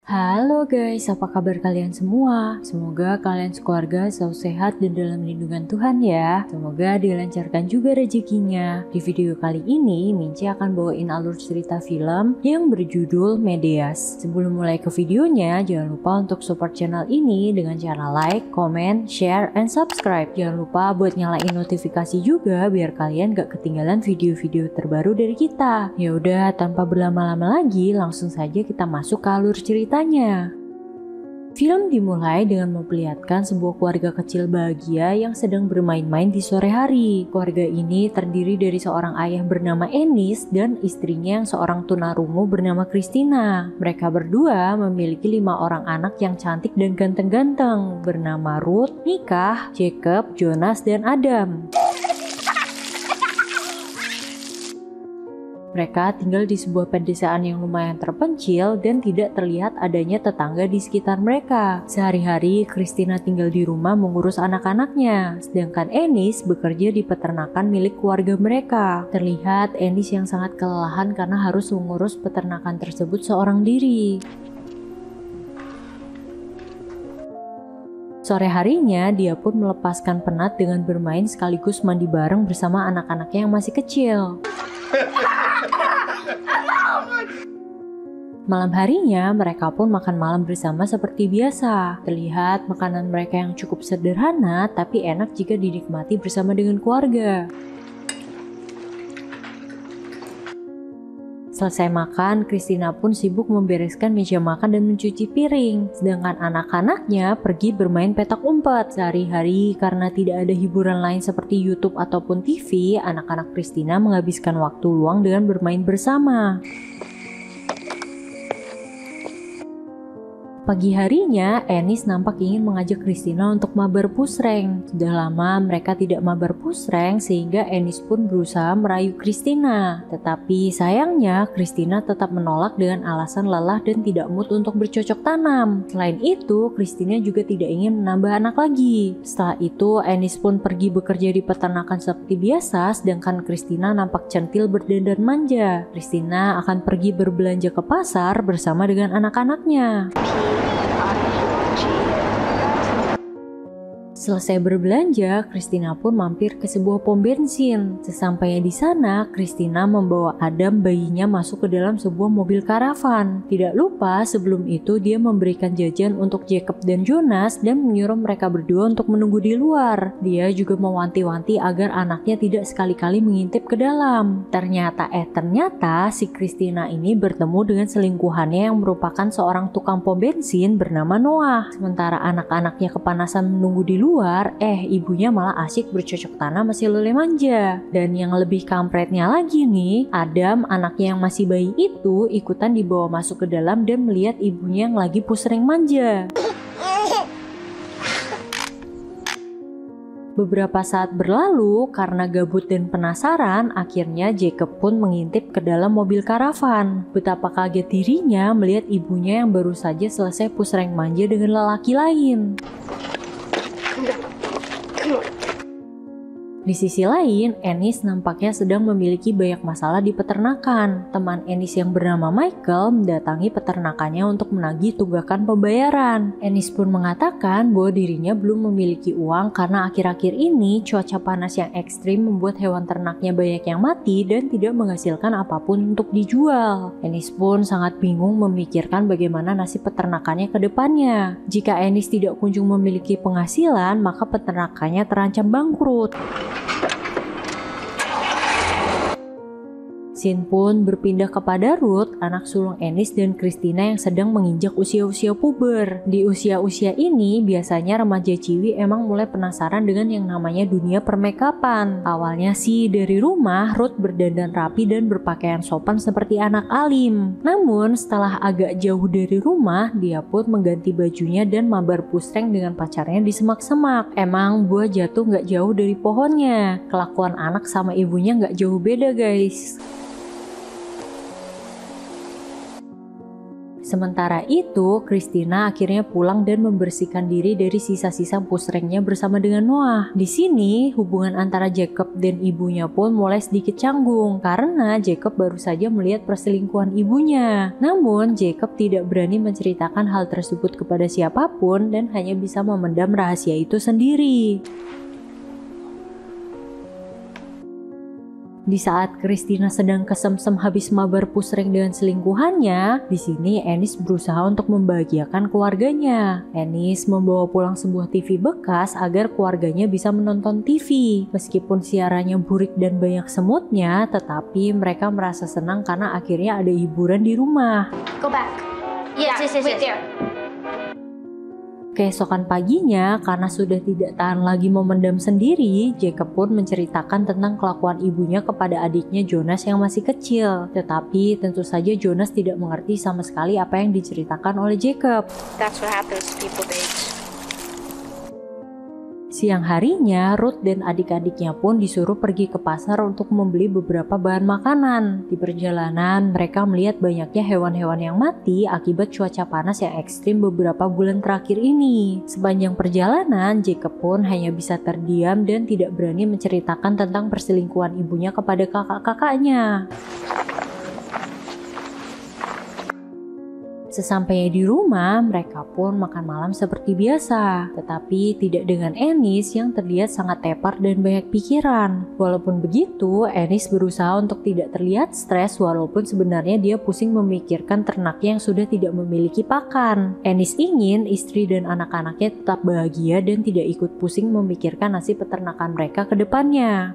Halo guys, apa kabar kalian semua? Semoga kalian sekeluarga selalu sehat dan dalam lindungan Tuhan ya. Semoga dilancarkan juga rezekinya. Di video kali ini, Minci akan bawain alur cerita film yang berjudul Medeas. Sebelum mulai ke videonya, jangan lupa untuk support channel ini dengan cara like, comment, share, and subscribe. Jangan lupa buat nyalain notifikasi juga biar kalian gak ketinggalan video-video terbaru dari kita. Ya udah, tanpa berlama-lama lagi, langsung saja kita masuk ke alur cerita. Film dimulai dengan memperlihatkan sebuah keluarga kecil bahagia yang sedang bermain-main di sore hari. Keluarga ini terdiri dari seorang ayah bernama Ennis dan istrinya yang seorang tunarungu bernama Christina. Mereka berdua memiliki 5 orang anak yang cantik dan ganteng-ganteng bernama Ruth, Micah, Jacob, Jonas, dan Adam. Mereka tinggal di sebuah pedesaan yang lumayan terpencil dan tidak terlihat adanya tetangga di sekitar mereka. Sehari-hari, Christina tinggal di rumah mengurus anak-anaknya, sedangkan Ennis bekerja di peternakan milik keluarga mereka. Terlihat Ennis yang sangat kelelahan karena harus mengurus peternakan tersebut seorang diri. Sore harinya, dia pun melepaskan penat dengan bermain sekaligus mandi bareng bersama anak-anaknya yang masih kecil. Malam harinya, mereka pun makan malam bersama seperti biasa. Terlihat makanan mereka yang cukup sederhana, tapi enak jika dinikmati bersama dengan keluarga. Selesai makan, Christina pun sibuk membereskan meja makan dan mencuci piring. Sedangkan anak-anaknya pergi bermain petak umpet. Sehari-hari karena tidak ada hiburan lain seperti YouTube ataupun TV, anak-anak Christina menghabiskan waktu luang dengan bermain bersama. Pagi harinya, Ennis nampak ingin mengajak Christina untuk mabar pusreng. Sudah lama mereka tidak mabar pusreng sehingga Ennis pun berusaha merayu Christina. Tetapi sayangnya, Christina tetap menolak dengan alasan lelah dan tidak mood untuk bercocok tanam. Selain itu, Christina juga tidak ingin menambah anak lagi. Setelah itu, Ennis pun pergi bekerja di peternakan seperti biasa, sedangkan Christina nampak centil berdandan manja. Christina akan pergi berbelanja ke pasar bersama dengan anak-anaknya. Selesai berbelanja, Christina pun mampir ke sebuah pom bensin. Sesampainya di sana, Christina membawa Adam bayinya masuk ke dalam sebuah mobil karavan. Tidak lupa, sebelum itu dia memberikan jajan untuk Jacob dan Jonas dan menyuruh mereka berdua untuk menunggu di luar. Dia juga mewanti-wanti agar anaknya tidak sekali-kali mengintip ke dalam. Ternyata si Christina ini bertemu dengan selingkuhannya yang merupakan seorang tukang pom bensin bernama Noah. Sementara anak-anaknya kepanasan menunggu di luar, ibunya malah asyik bercocok tanam masih lele manja. Dan yang lebih kampretnya lagi nih, Adam, anaknya yang masih bayi itu ikutan dibawa masuk ke dalam dan melihat ibunya yang lagi pusreng manja. Beberapa saat berlalu, karena gabut dan penasaran, akhirnya Jacob pun mengintip ke dalam mobil karavan. Betapa kaget dirinya melihat ibunya yang baru saja selesai pusreng manja dengan lelaki lain. Di sisi lain, Ennis nampaknya sedang memiliki banyak masalah di peternakan. Teman Ennis yang bernama Michael mendatangi peternakannya untuk menagih tunggakan pembayaran. Ennis pun mengatakan bahwa dirinya belum memiliki uang karena akhir-akhir ini cuaca panas yang ekstrim membuat hewan ternaknya banyak yang mati dan tidak menghasilkan apapun untuk dijual. Ennis pun sangat bingung memikirkan bagaimana nasib peternakannya ke depannya. Jika Ennis tidak kunjung memiliki penghasilan, maka peternakannya terancam bangkrut. Scene pun berpindah kepada Ruth, anak sulung Ennis dan Christina yang sedang menginjak usia-usia puber. Di usia-usia ini, biasanya remaja ciwi emang mulai penasaran dengan yang namanya dunia permakeupan. Awalnya sih dari rumah, Ruth berdandan rapi dan berpakaian sopan seperti anak alim. Namun, setelah agak jauh dari rumah, dia pun mengganti bajunya dan mabar pusreng dengan pacarnya di semak-semak. Emang buah jatuh gak jauh dari pohonnya. Kelakuan anak sama ibunya gak jauh beda guys. Sementara itu, Christina akhirnya pulang dan membersihkan diri dari sisa-sisa pusrengnya bersama dengan Noah. Di sini, hubungan antara Jacob dan ibunya pun mulai sedikit canggung karena Jacob baru saja melihat perselingkuhan ibunya. Namun, Jacob tidak berani menceritakan hal tersebut kepada siapapun dan hanya bisa memendam rahasia itu sendiri. Di saat Christina sedang kesemsem habis mabar pusreng dengan selingkuhannya, di sini Ennis berusaha untuk membahagiakan keluarganya. Ennis membawa pulang sebuah TV bekas agar keluarganya bisa menonton TV. Meskipun siarannya burik dan banyak semutnya, tetapi mereka merasa senang karena akhirnya ada hiburan di rumah. Go back. Yes. Wait there. Keesokan paginya, karena sudah tidak tahan lagi memendam sendiri, Jacob pun menceritakan tentang kelakuan ibunya kepada adiknya Jonas yang masih kecil. Tetapi tentu saja Jonas tidak mengerti sama sekali apa yang diceritakan oleh Jacob. That's what happens to people, babes. Siang harinya, Ruth dan adik-adiknya pun disuruh pergi ke pasar untuk membeli beberapa bahan makanan. Di perjalanan, mereka melihat banyaknya hewan-hewan yang mati akibat cuaca panas yang ekstrim beberapa bulan terakhir ini. Sepanjang perjalanan, Jacob pun hanya bisa terdiam dan tidak berani menceritakan tentang perselingkuhan ibunya kepada kakak-kakaknya. Sesampainya di rumah, mereka pun makan malam seperti biasa. Tetapi tidak dengan Ennis yang terlihat sangat tepar dan banyak pikiran. Walaupun begitu, Ennis berusaha untuk tidak terlihat stres walaupun sebenarnya dia pusing memikirkan ternaknya yang sudah tidak memiliki pakan. Ennis ingin istri dan anak-anaknya tetap bahagia dan tidak ikut pusing memikirkan nasib peternakan mereka ke depannya.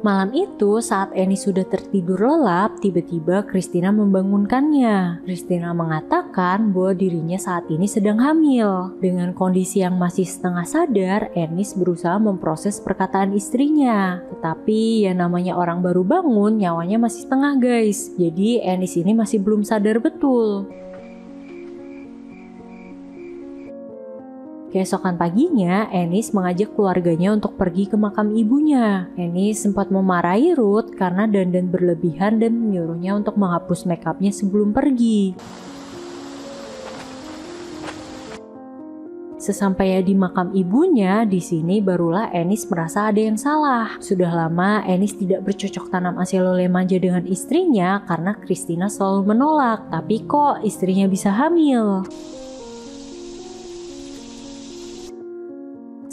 Malam itu, saat Ennis sudah tertidur lelap, tiba-tiba Christina membangunkannya. Christina mengatakan bahwa dirinya saat ini sedang hamil. Dengan kondisi yang masih setengah sadar, Ennis berusaha memproses perkataan istrinya. Tetapi yang namanya orang baru bangun, nyawanya masih setengah guys. Jadi Ennis ini masih belum sadar betul. Keesokan paginya, Ennis mengajak keluarganya untuk pergi ke makam ibunya. Ennis sempat memarahi Ruth karena dandan berlebihan dan menyuruhnya untuk menghapus makeupnya sebelum pergi. Sesampainya di makam ibunya, di sini barulah Ennis merasa ada yang salah. Sudah lama Ennis tidak bercocok tanam aselole manja dengan istrinya karena Christina selalu menolak. Tapi kok istrinya bisa hamil?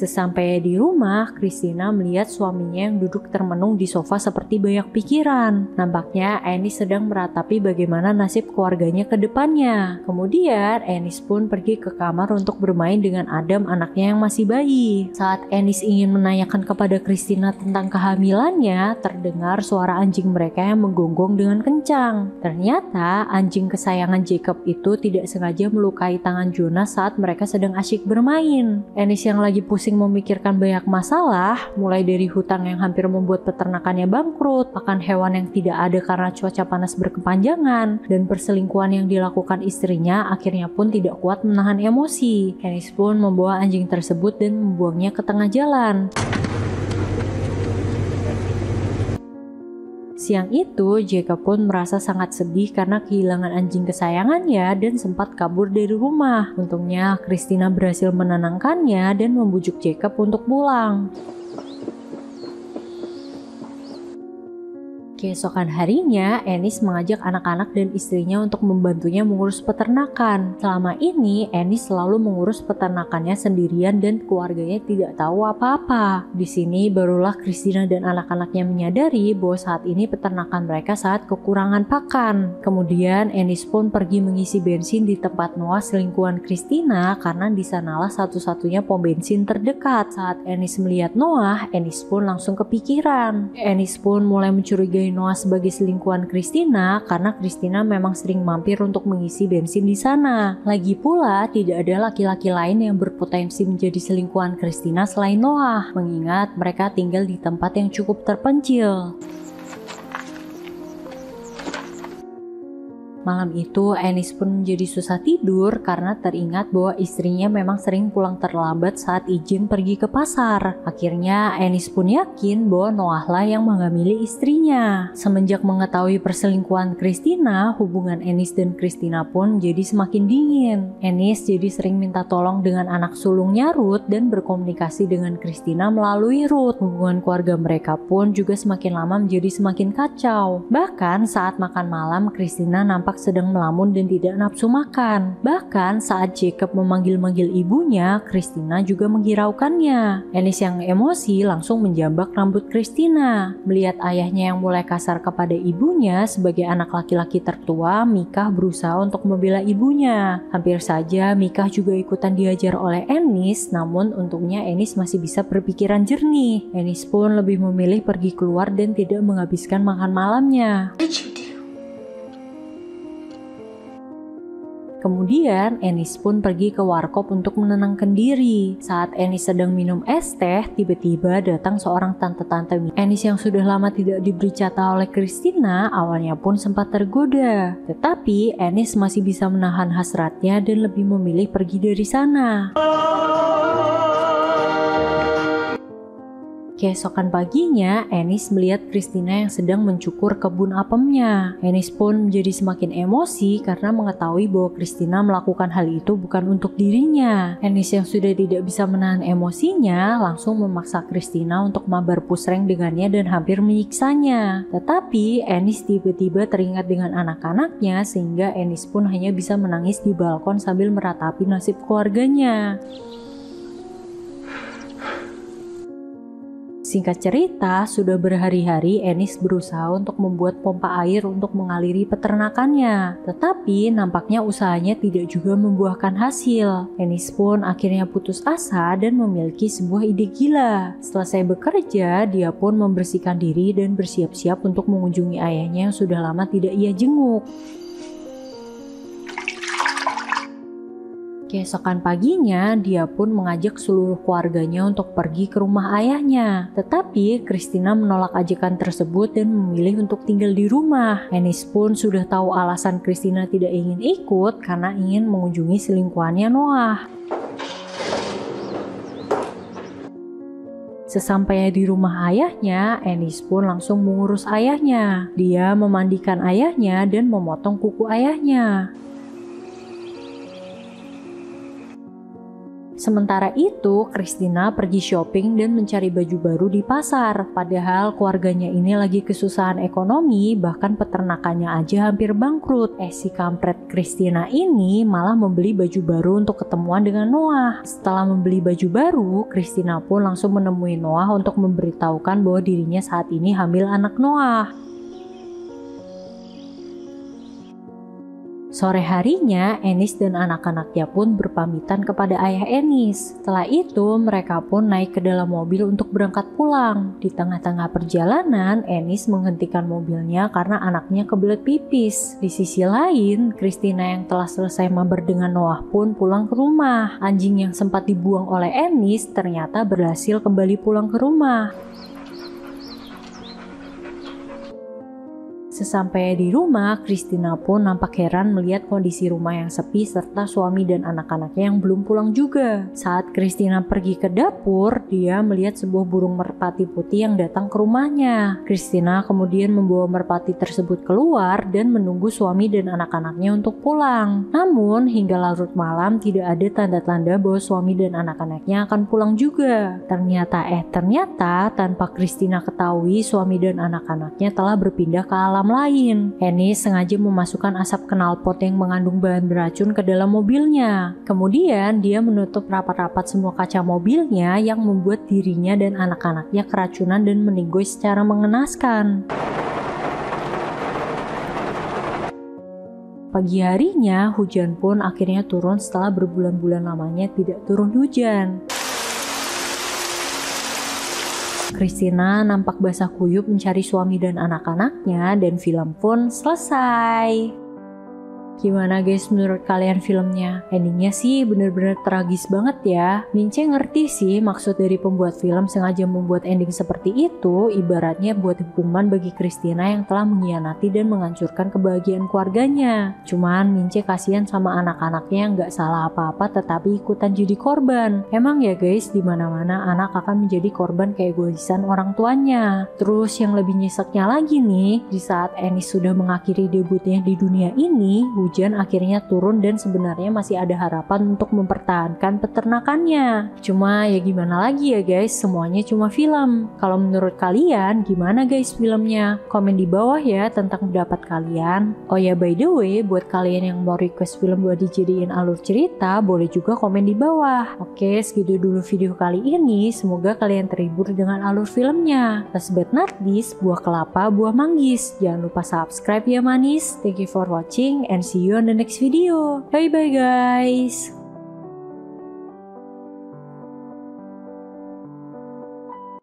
Sesampainya di rumah, Christina melihat suaminya yang duduk termenung di sofa seperti banyak pikiran. Nampaknya Ennis sedang meratapi bagaimana nasib keluarganya ke depannya. Kemudian Ennis pun pergi ke kamar untuk bermain dengan Adam, anaknya yang masih bayi. Saat Ennis ingin menanyakan kepada Christina tentang kehamilannya, terdengar suara anjing mereka yang menggonggong dengan kencang. Ternyata anjing kesayangan Jacob itu tidak sengaja melukai tangan Jonas saat mereka sedang asyik bermain. Ennis yang lagi pusing memikirkan banyak masalah, mulai dari hutang yang hampir membuat peternakannya bangkrut, pakan hewan yang tidak ada karena cuaca panas berkepanjangan, dan perselingkuhan yang dilakukan istrinya, akhirnya pun tidak kuat menahan emosi. Ennis pun membawa anjing tersebut dan membuangnya ke tengah jalan. Siang itu, Jacob pun merasa sangat sedih karena kehilangan anjing kesayangannya dan sempat kabur dari rumah. Untungnya, Christina berhasil menenangkannya dan membujuk Jacob untuk pulang. Keesokan harinya, Ennis mengajak anak-anak dan istrinya untuk membantunya mengurus peternakan. Selama ini, Ennis selalu mengurus peternakannya sendirian dan keluarganya tidak tahu apa-apa. Di sini barulah Christina dan anak-anaknya menyadari bahwa saat ini peternakan mereka saat kekurangan pakan. Kemudian, Ennis pun pergi mengisi bensin di tempat Noah selingkuhan Christina karena di sanalah satu-satunya pom bensin terdekat. Saat Ennis melihat Noah, Ennis pun langsung kepikiran. Ennis pun mulai mencurigai Noah sebagai selingkuhan Christina karena Christina memang sering mampir untuk mengisi bensin di sana. Lagi pula, tidak ada laki-laki lain yang berpotensi menjadi selingkuhan Christina selain Noah, mengingat mereka tinggal di tempat yang cukup terpencil. Malam itu Ennis pun menjadi susah tidur karena teringat bahwa istrinya memang sering pulang terlambat saat izin pergi ke pasar. Akhirnya Ennis pun yakin bahwa Noah lah yang menghamili istrinya. Semenjak mengetahui perselingkuhan Christina, hubungan Ennis dan Christina pun jadi semakin dingin. Ennis jadi sering minta tolong dengan anak sulungnya Ruth dan berkomunikasi dengan Christina melalui Ruth. Hubungan keluarga mereka pun juga semakin lama menjadi semakin kacau. Bahkan saat makan malam, Christina nampak sedang melamun dan tidak nafsu makan. Bahkan saat Jacob memanggil-manggil ibunya, Christina juga menghiraukannya. Ennis yang emosi langsung menjambak rambut Christina. Melihat ayahnya yang mulai kasar kepada ibunya, sebagai anak laki-laki tertua, Mikah berusaha untuk membela ibunya. Hampir saja Mikah juga ikutan diajar oleh Ennis, namun untungnya Ennis masih bisa berpikiran jernih. Ennis pun lebih memilih pergi keluar dan tidak menghabiskan makan malamnya. Kemudian Ennis pun pergi ke warkop untuk menenangkan diri. Saat Ennis sedang minum es teh, tiba-tiba datang seorang tante-tante. Ennis yang sudah lama tidak diberi jatah oleh Christina awalnya pun sempat tergoda. Tetapi Ennis masih bisa menahan hasratnya dan lebih memilih pergi dari sana. Keesokan paginya, Ennis melihat Christina yang sedang mencukur kebun apemnya. Ennis pun menjadi semakin emosi karena mengetahui bahwa Christina melakukan hal itu bukan untuk dirinya. Ennis yang sudah tidak bisa menahan emosinya, langsung memaksa Christina untuk mabar pusreng dengannya dan hampir menyiksanya. Tetapi Ennis tiba-tiba teringat dengan anak-anaknya sehingga Ennis pun hanya bisa menangis di balkon sambil meratapi nasib keluarganya. Singkat cerita, sudah berhari-hari Ennis berusaha untuk membuat pompa air untuk mengaliri peternakannya. Tetapi nampaknya usahanya tidak juga membuahkan hasil. Ennis pun akhirnya putus asa dan memiliki sebuah ide gila. Selesai bekerja, dia pun membersihkan diri dan bersiap-siap untuk mengunjungi ayahnya yang sudah lama tidak ia jenguk. Keesokan paginya, dia pun mengajak seluruh keluarganya untuk pergi ke rumah ayahnya. Tetapi Christina menolak ajakan tersebut dan memilih untuk tinggal di rumah. Ennis pun sudah tahu alasan Christina tidak ingin ikut karena ingin mengunjungi selingkuhannya Noah. Sesampainya di rumah ayahnya, Ennis pun langsung mengurus ayahnya. Dia memandikan ayahnya dan memotong kuku ayahnya. Sementara itu, Christina pergi shopping dan mencari baju baru di pasar. Padahal keluarganya ini lagi kesusahan ekonomi, bahkan peternakannya aja hampir bangkrut. Si kampret Christina ini malah membeli baju baru untuk ketemuan dengan Noah. Setelah membeli baju baru, Christina pun langsung menemui Noah untuk memberitahukan bahwa dirinya saat ini hamil anak Noah. Sore harinya, Ennis dan anak-anaknya pun berpamitan kepada ayah Ennis. Setelah itu, mereka pun naik ke dalam mobil untuk berangkat pulang. Di tengah-tengah perjalanan, Ennis menghentikan mobilnya karena anaknya kebelet pipis. Di sisi lain, Christina yang telah selesai mabar dengan Noah pun pulang ke rumah. Anjing yang sempat dibuang oleh Ennis ternyata berhasil kembali pulang ke rumah. Sesampainya di rumah, Christina pun nampak heran melihat kondisi rumah yang sepi serta suami dan anak-anaknya yang belum pulang juga. Saat Christina pergi ke dapur, dia melihat sebuah burung merpati putih yang datang ke rumahnya. Christina kemudian membawa merpati tersebut keluar dan menunggu suami dan anak-anaknya untuk pulang. Namun, hingga larut malam tidak ada tanda-tanda bahwa suami dan anak-anaknya akan pulang juga. Ternyata tanpa Christina ketahui, suami dan anak-anaknya telah berpindah ke alam lain. Ennis sengaja memasukkan asap knalpot yang mengandung bahan beracun ke dalam mobilnya. Kemudian dia menutup rapat-rapat semua kaca mobilnya yang membuat dirinya dan anak-anaknya keracunan dan meninggoy secara mengenaskan. Pagi harinya, hujan pun akhirnya turun setelah berbulan-bulan lamanya tidak turun hujan. Christina nampak basah kuyup mencari suami dan anak-anaknya dan film pun selesai. Gimana guys menurut kalian filmnya? Endingnya sih bener-bener tragis banget ya. Mince ngerti sih maksud dari pembuat film sengaja membuat ending seperti itu, ibaratnya buat hukuman bagi Christina yang telah mengkhianati dan menghancurkan kebahagiaan keluarganya. Cuman Mince kasihan sama anak-anaknya yang gak salah apa-apa tetapi ikutan jadi korban. Emang ya guys, dimana-mana anak akan menjadi korban keegoisan orang tuanya. Terus yang lebih nyeseknya lagi nih, di saat Ennis sudah mengakhiri debutnya di dunia ini, hujan akhirnya turun dan sebenarnya masih ada harapan untuk mempertahankan peternakannya. Cuma ya gimana lagi ya guys, semuanya cuma film. Kalau menurut kalian gimana guys filmnya? Komen di bawah ya tentang pendapat kalian. Oh ya by the way, buat kalian yang mau request film buat dijadiin alur cerita, boleh juga komen di bawah. Oke, segitu dulu video kali ini. Semoga kalian terhibur dengan alur filmnya. Last but not least, buah kelapa, buah manggis. Jangan lupa subscribe ya manis. Thank you for watching and see you on the next video. Bye bye guys.